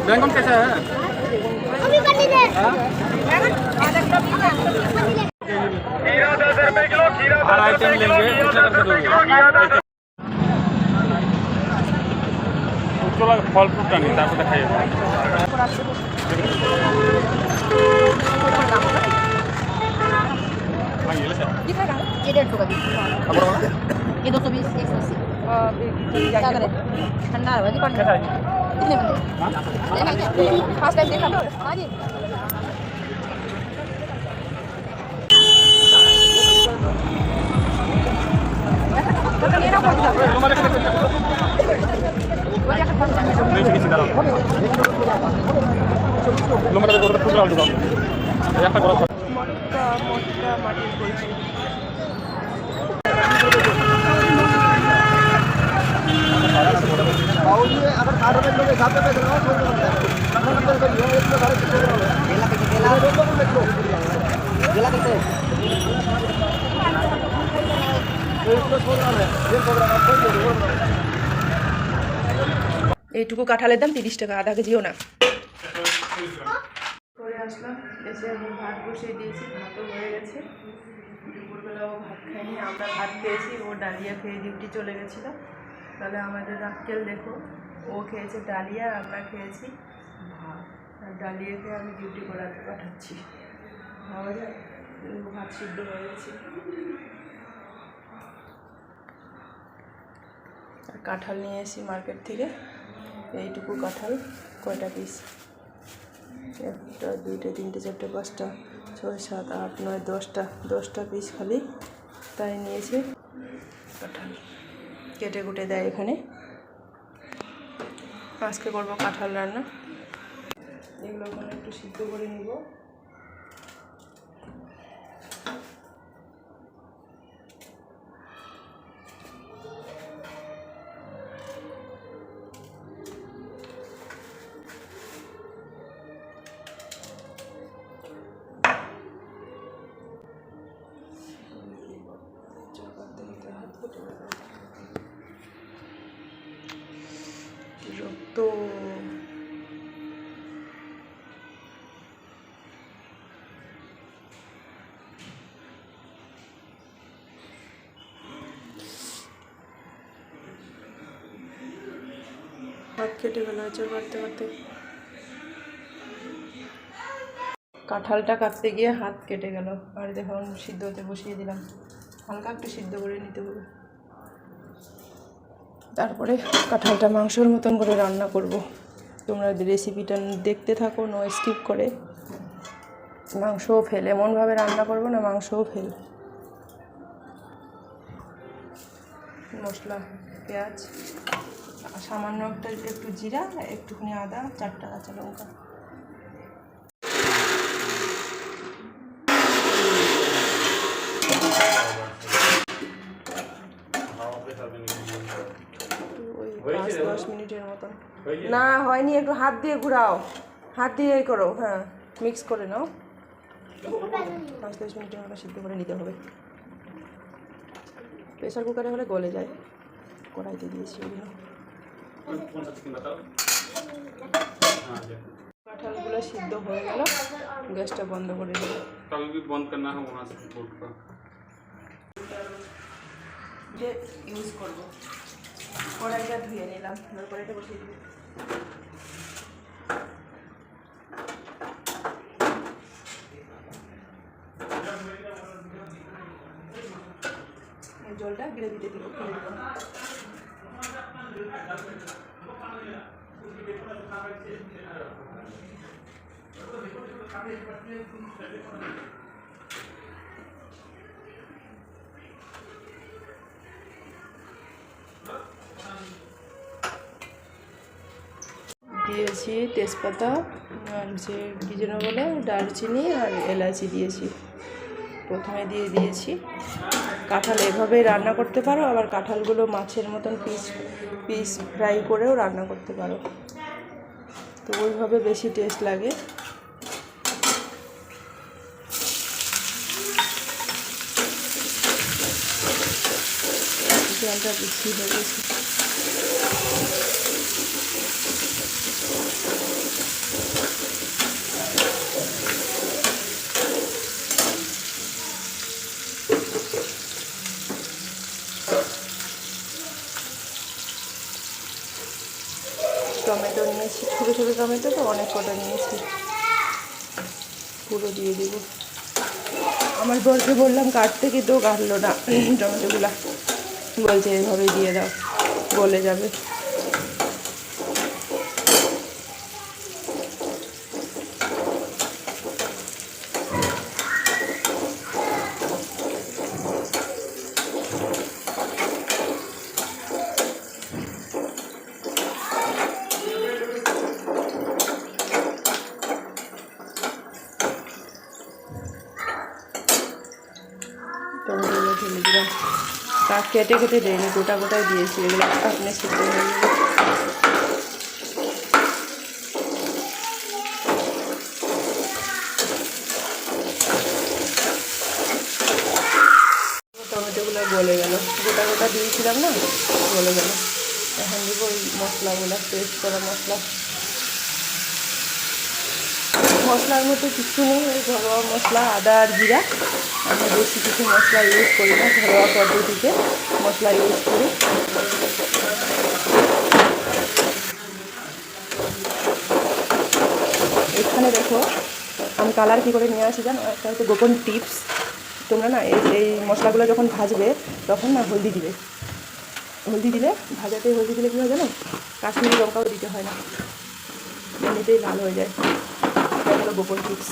बैंगन कैसा है? हर आइटम लेंगे कितना करके दोगे? चलो फल फ्रूट नहीं ताकि दिखाइए। ये 150 का ये 220 180 क्या करें ठंडा है जी पानी कितने बंदे फर्स्ट टाइम देखा हाँ जी এইটুকু কাঁঠালের দাম 30 টাকা আধা কেজিও না করে আসলাম এসে আমি ভাত বসিয়ে দিয়েছি ভাতও হয়ে গেছে দুপুরবেলাও ভাত খাইনি আমরা ভাত খেয়েছি ও ডালিয়া খেয়ে ডিউটি চলে গেছিলো তাহলে আমাদের আক্কেল দেখো ও খেয়েছে ডালিয়া আমরা খেয়েছি ভাত আর ডালিয়াকে আমি ডিউটি করাতে পাঠাচ্ছি ভাবা যায় ভাত সিদ্ধ হয়ে গেছে আর কাঁঠাল নিয়ে এসেছি মার্কেট থেকে এইটুকু কাঁঠাল কয়টা পিস 1 2 3 4 5 6 7 8 9 10টা পিস খালি তাই নিয়েছে কাঁঠাল কেটে কুটে দেয় এখানে আজকে করব কাঁঠাল রান্না এগুলো ওখানে একটু সিদ্ধ করে নিব রক্ত হাত কেটে গেল আচার কাটতে কাটতে কাঁঠালটা কাটতে গিয়ে হাত কেটে গেল আর দেখুন সিদ্ধ হতে বসিয়ে দিলাম হালকা একটু সিদ্ধ করে নিতে হবে তারপরে কাঁঠালটা মাংসের মতন করে রান্না করব তোমরা রেসিপিটা দেখতে থাকো নো স্কিপ করে মাংসও ফেল এমনভাবে রান্না করবো না মাংসও ফেল মশলা পেঁয়াজ সামান্য একটু জিরা একটুখানি আদা 4টা কাঁচা লঙ্কা ওই 5-10 মিনিটের মতন না হয়নি একটু হাত দিয়ে ঘোরাও হাত দিয়ে করো হ্যাঁ মিক্স করে নাও 5-10 মিনিটের মতো সিদ্ধ করে নিতে হবে প্রেসার কুকারে হলে গলে যায় কড়াইতে দিয়েছি ওগুলো কাঁঠালগুলো সিদ্ধ হয়ে গেল গ্যাসটা বন্ধ করে দেবো যে ইউজ করব কড়াইটা ধুয়ে নিলাম কড়াইটা বসিয়ে দিই জলটা গ্রেভিতে দিব ফেলে দিব দিয়েছি তেজপাতা আর হচ্ছে কী যেন বলে দারচিনি আর এলাচি দিয়েছি। প্রথমে দিয়ে দিয়েছি কাঁঠাল, এভাবে রান্না করতে পারো, আবার কাঁঠালগুলো মাছের মতন পিস পিস ফ্রাই করেও রান্না করতে পারো, তো ওইভাবে বেশি টেস্ট লাগে। জলটা বেশি হয়ে গেছে। টমেটো নিয়েছি, ছোটো ছোটো টমেটো তো অনেক কটা নিয়েছি, পুরো দিয়ে দেবো। আমার বরকে বললাম কাটতে, কিন্তু কাটলো না টমেটোগুলা, বলছে এভাবেই দিয়ে দাও, গলে যাবে। টমেটোগুলো ঢেলে দিলাম, কেটে কেটে দেয়নি, গোটা গোটাই দিয়েছি, এগুলো আপনি সিদ্ধ হয়ে যাবে। টমেটোগুলো গলে গেল, গোটা গোটা দিয়েছিলাম না, গলে গেল। এখন দিব ওই মশলাগুলো, পেস্ট করা মশলা। মশলার মধ্যে কিছু নেই, ওই ঘরোয়া মশলা, আদা আর জিরা। আমি বেশি কিছু মশলা ইউজ করি না, ঘরোয়া পদ্ধতিতে মশলা ইউজ করি। এখানে দেখো আমি কালার কী করে নিয়ে আসি জানো, একটা হচ্ছে গোপন টিপস। তোমরা না এই মশলাগুলো যখন ভাজবে তখন না হলদি দিবে, হলদি দিলে ভাজাতে হলদি দিলে কী হয় জানো, কাশ্মীরি লঙ্কাও দিতে হয় না, এমনিতেই লাল হয়ে যায়। এটা হলো গোপন টিপস।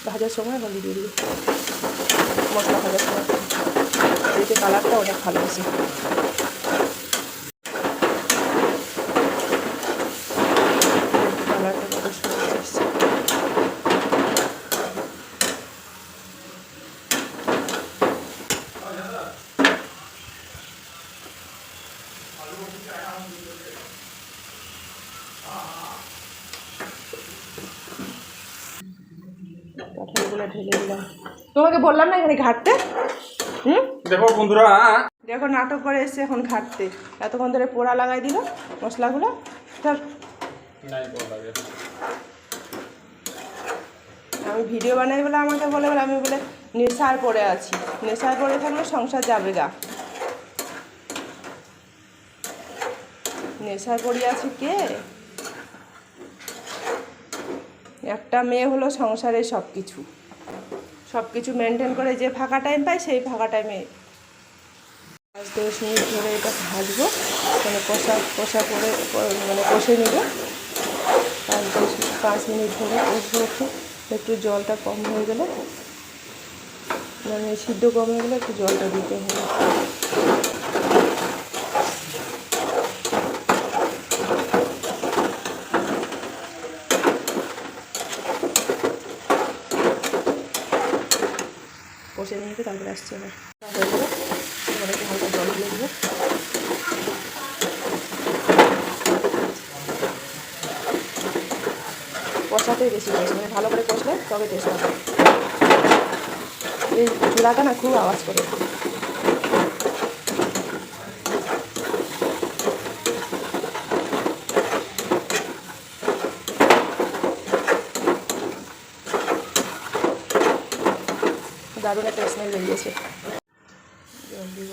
ভাজার সময় হলদি দিয়ে দিবে, মশলা ভাজার সময়, এতে কালারটা অনেক ভালো আছে। কালারটা কত সুন্দর আসছে। কাঁঠালগুলো ঢেলে দিলাম। তোমাকে বললাম না এখানে ঘাটতে। দেখো বন্ধুরা, দেখো নাটক করে এসছে এখন ঘাটতে, এতক্ষণ ধরে পোড়া লাগাই দিল মশলাগুলো। আমি ভিডিও বানাই বলে আমাকে বলে আমি বলে নেশার পড়ে আছি, নেশার পড়ে থাকলে সংসার যাবে গা। নেশায় পড়ে আছে কে? একটা মেয়ে হলো সংসারে সব কিছু মেনটেন করে, যে ফাঁকা টাইম পায় সেই ফাঁকা টাইমে 5-10 মিনিট ধরে এটা ভাজবো, মানে কষা করে মানে কষে নেব। 5 মিনিট ধরে কষবো, একটু জলটা কম হয়ে গেলে, মানে সিদ্ধ কম হয়ে গেলে একটু জলটা দিতে হবে। কষে নিয়ে তারপরে আসছে আবার একটু হালকা জল দিয়ে দেবো। কষাতেই বেশি টেস্ট, মানে ভালো করে কষলে তবে টেস্ট হবে। এই চুলাটা না খুব আওয়াজ করে। দারুণ একটা স্মেল বেরিয়েছে। জল দিব,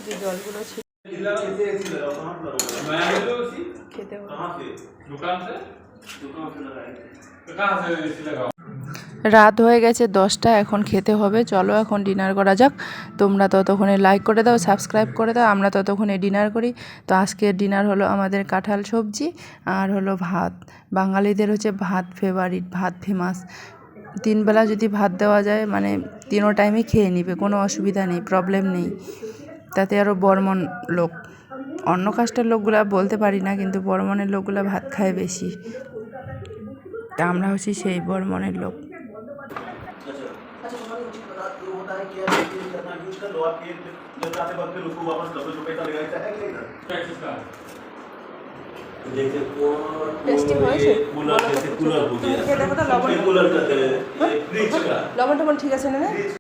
যে জলগুলো ছিল খেতে হবে। রাত হয়ে গেছে 10টা, এখন খেতে হবে। চলো এখন ডিনার করা যাক। তোমরা ততক্ষণে লাইক করে দাও, সাবস্ক্রাইব করে দাও, আমরা ততক্ষণে ডিনার করি। তো আজকের ডিনার হলো আমাদের কাঁঠাল সবজি আর হলো ভাত। বাঙালিদের হচ্ছে ভাত ফেভারিট, ভাত ফেমাস। 3 বেলা যদি ভাত দেওয়া যায়, মানে 3 টাইমে খেয়ে নিবে, কোনো অসুবিধা নেই, প্রবলেম নেই। তাতে আরও বর্মন লোক। অন্য কাস্টের লোকগুলা বলতে পারি না, কিন্তু বর্মনের লোকগুলা ভাত খায় বেশি। তা আমরা হচ্ছি সেই বর্মনের লোক। टेस्टी হয়েছে कूलर जैसे कूलर हो गया দেখো তো লবণ कूलर का फ्रिज का লবণ টবণ ঠিক আছে না?